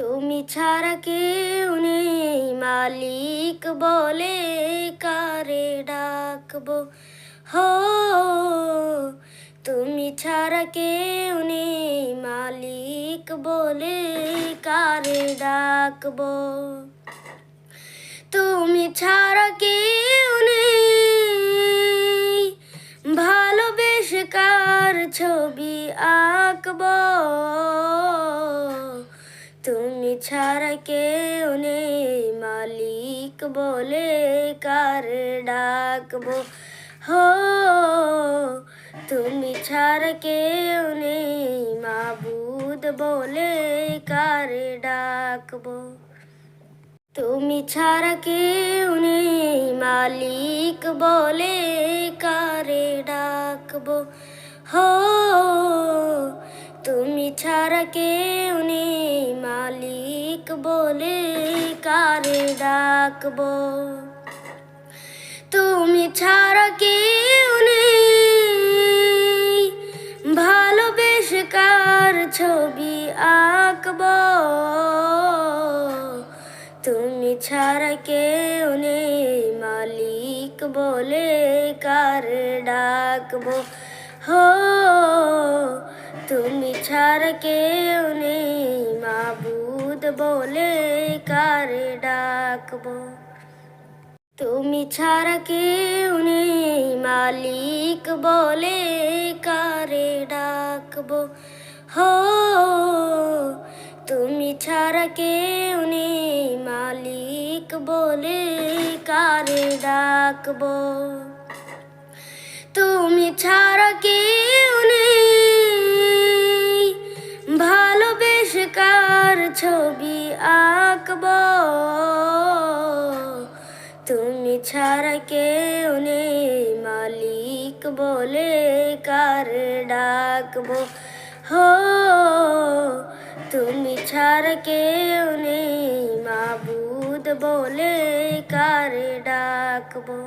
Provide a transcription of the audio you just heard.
তুমি ছাড়া কেউ নেই মালিক বলে কারে ডাকবো। হো তুমি ছাড়া কেউ নেই মালিক বলে কারে ডাকবো। তুমি ছাড়া কেউ নেই ভালোবেসে কার ছবি আঁকবো। তুমি ছাড়া কেউ নেই মালিক বলে কার ডাকবো। হো তুমি ছাড়া কেউ নেই মাবুদ বলে কার ডাকবো। তুমি ছাড়া কেউ নেই মালিক বলে কারে ডাকবো। হো তুমি ছাড়া কেউ নেই মালিক বলে কারে ডাকবো। তুমি ছাড়া কেউ নেই ভালোবেসে কার ছবি আঁকবো। তুমি ছাড়া কেউ নেই মালিক বলে কার ডাকবো। হো তুমি ছাড়া কেউ নেই মাবুদ বলে কার ডাকবো। তুমি ছাড়া কেউ নেই মালিক বলে কারে ডাকবো। হো তুমি ছাড়া কেউ নেই মালিক বলে কারে ডাকবো। তুমি ছাড়া কেউ নেই ভালোবেসে কার ছবি আঁকবো। তুমি ছাড়া কেউ নেই মালিক বলে কার ডাকবো। হো তুমি ছাড়া কেউ নেই মাবুদ বলে কার ডাকবো।